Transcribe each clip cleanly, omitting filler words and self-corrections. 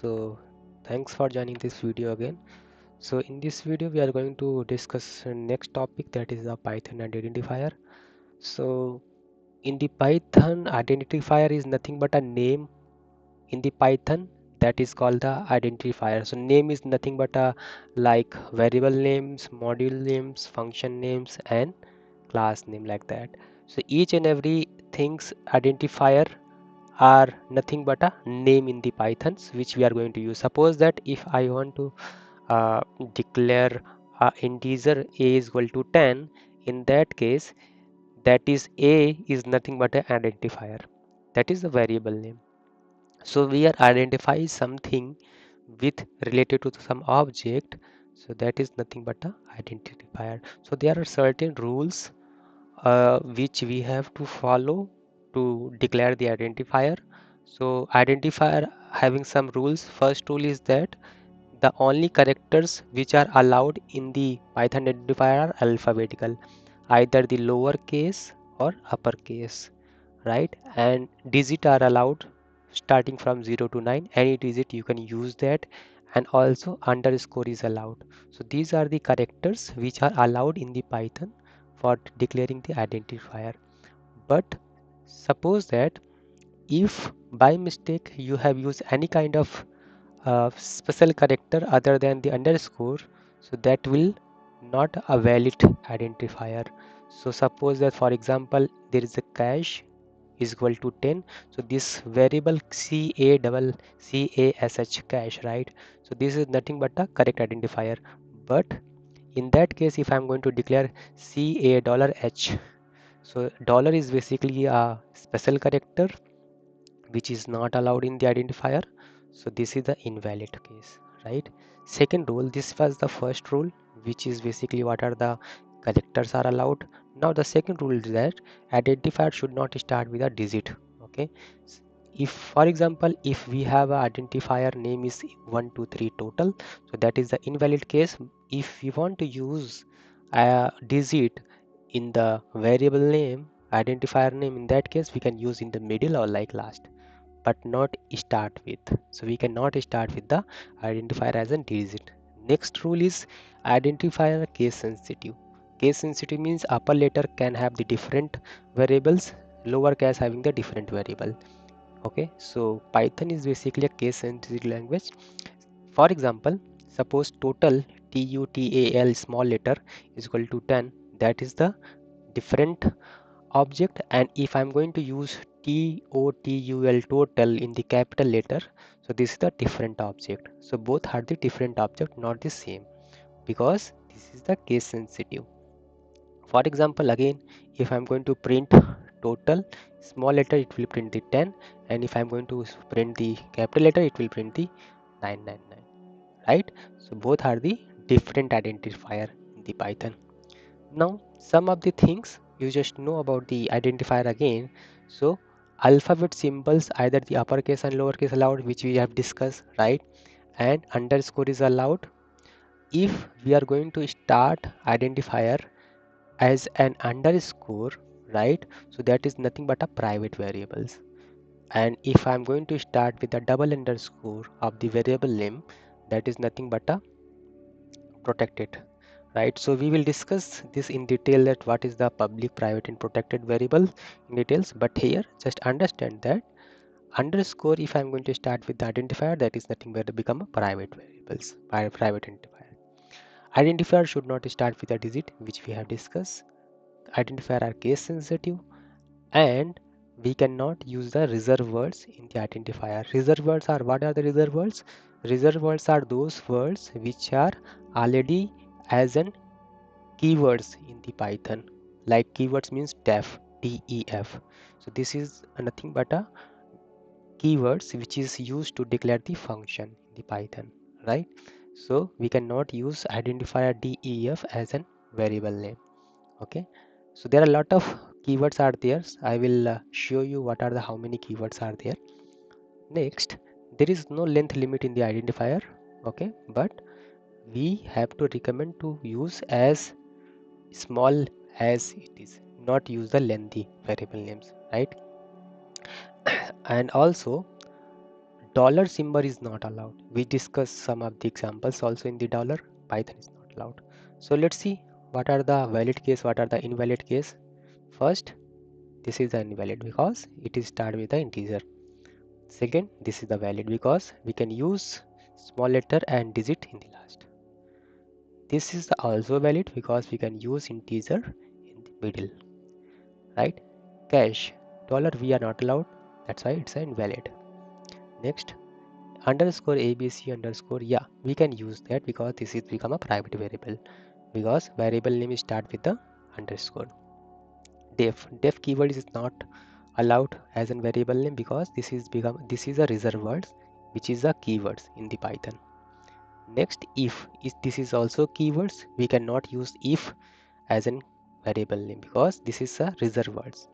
So thanks for joining this video again. So in this video we are going to discuss next topic, that is the Python identifier. So in the Python, identifier is nothing but a name in the Python that is called the identifier. So name is nothing but a like variable names, module names, function names and class name, like that. So each and every things identifier are nothing but a name in the Pythons which we are going to use. Suppose that if I want to declare integer a is equal to 10, in that case, that is a is nothing but an identifier, that is the variable name. So we are identifying something with related to some object, so that is nothing but a identifier. So there are certain rules which we have to follow to declare the identifier. So identifier having some rules. First rule is that the only characters which are allowed in the Python identifier are alphabetical, either the lower case or uppercase, right? And digit are allowed starting from 0 to 9. Any digit you can use that, and also underscore is allowed. So these are the characters which are allowed in the Python for declaring the identifier. But suppose that if by mistake you have used any kind of special character other than the underscore, so that will not a valid identifier. So suppose that for example there is a cache is equal to 10, so this variable cash, cache, right? So this is nothing but a correct identifier. But in that case, if I'm going to declare $H, so dollar is basically a special character which is not allowed in the identifier, so this is the invalid case, right? Second rule, this was the first rule, which is basically what are the characters are allowed. Now the second rule is that identifier should not start with a digit. Okay, if for example if we have a identifier name is 123 total, so that is the invalid case. If we want to use a digit in the variable name, identifier name, in that case we can use in the middle or like last, but not start with. So we cannot start with the identifier as a digit. Next rule is identifier case sensitive. Case sensitive means upper letter can have the different variables, lower case having the different variable. Okay, so Python is basically a case sensitive language. For example, suppose total TUTAL small letter is equal to 10, that is the different object, and if I'm going to use TOTUL total in the capital letter, so this is the different object. So both are the different object, not the same, because this is the case sensitive. For example, again, if I'm going to print total small letter, it will print the 10, and if I'm going to print the capital letter, it will print the 999, right? So both are the different identifier in the Python. Now, some of the things you just know about the identifier again. So, alphabet symbols, either the uppercase and lowercase allowed, which we have discussed, right? And underscore is allowed. If we are going to start identifier as an underscore, right? So that is nothing but a private variables. And if I'm going to start with a double underscore of the variable name, that is nothing but a protected, right? So we will discuss this in detail, that what is the public, private and protected variable in details. But here just understand that underscore, if I'm going to start with the identifier, that is nothing but to become a private variables, private identifier. Identifier should not start with a digit, which we have discussed. Identifier are case sensitive, and we cannot use the reserved words in the identifier. Reserved words are, what are the reserved words? Reserved words are those words which are already as an keywords in the Python. Like keywords means def, def. So this is nothing but a keywords which is used to declare the function in the Python, right? So we cannot use identifier def as an variable name. Okay, so there are a lot of keywords are there. I will show you what are the how many keywords are there. Next, there is no length limit in the identifier. Okay, but we have to recommend to use as small as it is, not use the lengthy variable names, right? And also dollar symbol is not allowed. We discussed some of the examples also in the dollar. Python is not allowed. So let's see what are the valid case, what are the invalid case. First, this is the invalid because it is start with the integer. Second, this is the valid because we can use small letter and digit in the last. This is also valid because we can use integer in the middle, right? Cash, dollar we are not allowed, that's why it's invalid. Next, underscore abc underscore, yeah, we can use that because this is become a private variable because variable name is start with the underscore. Def keyword is not allowed as a variable name because this is a reserved words which is a keywords in the Python. Next, if is this is also keywords, we cannot use if as a variable name because this is a reserved words.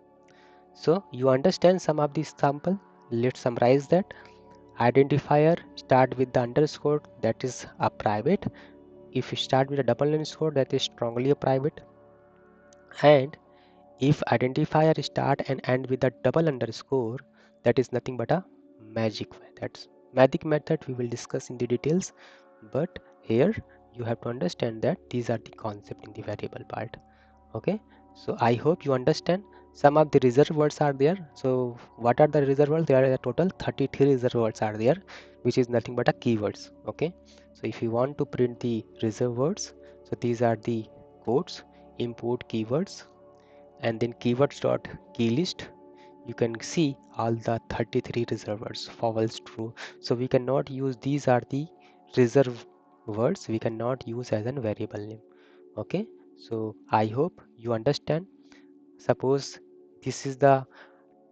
So you understand some of this sample. Let's summarize that. Identifier start with the underscore, that is a private. If you start with a double underscore, that is strongly a private. And if identifier start and end with a double underscore, that is nothing but a magic method. Magic method we will discuss in the details, but here you have to understand that these are the concept in the variable part. Okay, so I hope you understand. Some of the reserved words are there. So what are the reserved words? There are a total 33 reserved words are there, which is nothing but a keywords. Okay, so if you want to print the reserved words, so these are the codes, import keywords, and then keywords dot keylist. You can see all the 33 reserved words, false, true. So we cannot use, these are the reserved words, we cannot use as a variable name. Okay, so I hope you understand. Suppose this is the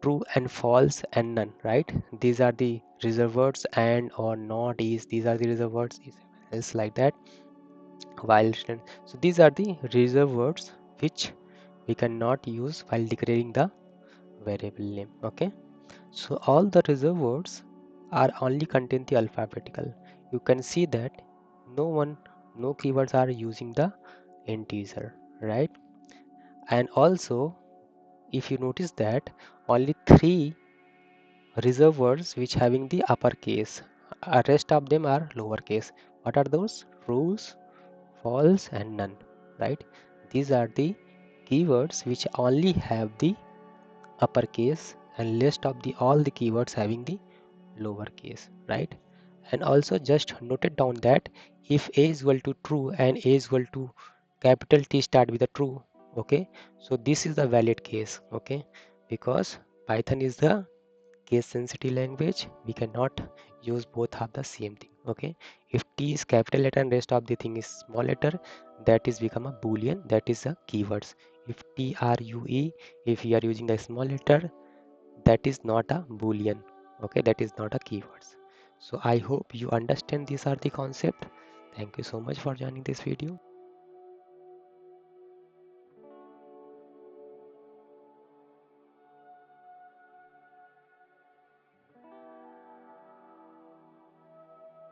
true and false and none, right? These are the reserved words, and or not is, these are the reserved words, is else like that. While so these are the reserved words which we cannot use while declaring the variable name. Okay, so all the reserved words are only contain the alphabetical. You can see that no keywords are using the integer, right? And also if you notice that only three reserved words which having the uppercase, rest of them are lowercase. What are those? Rules, false and none, right? These are the keywords which only have the uppercase, and list of the all the keywords having the lowercase, right? And also just note it down that if a is equal to true and a is equal to capital T start with a true, okay, so this is the valid case. Okay, because Python is the case sensitive language, we cannot use both of the same thing. Okay, if T is capital letter and rest of the thing is small letter, that is become a boolean, that is a keywords. If true, if you are using a small letter, that is not a boolean. Okay, that is not a keywords. So I hope you understand these are the concept. Thank you so much for joining this video.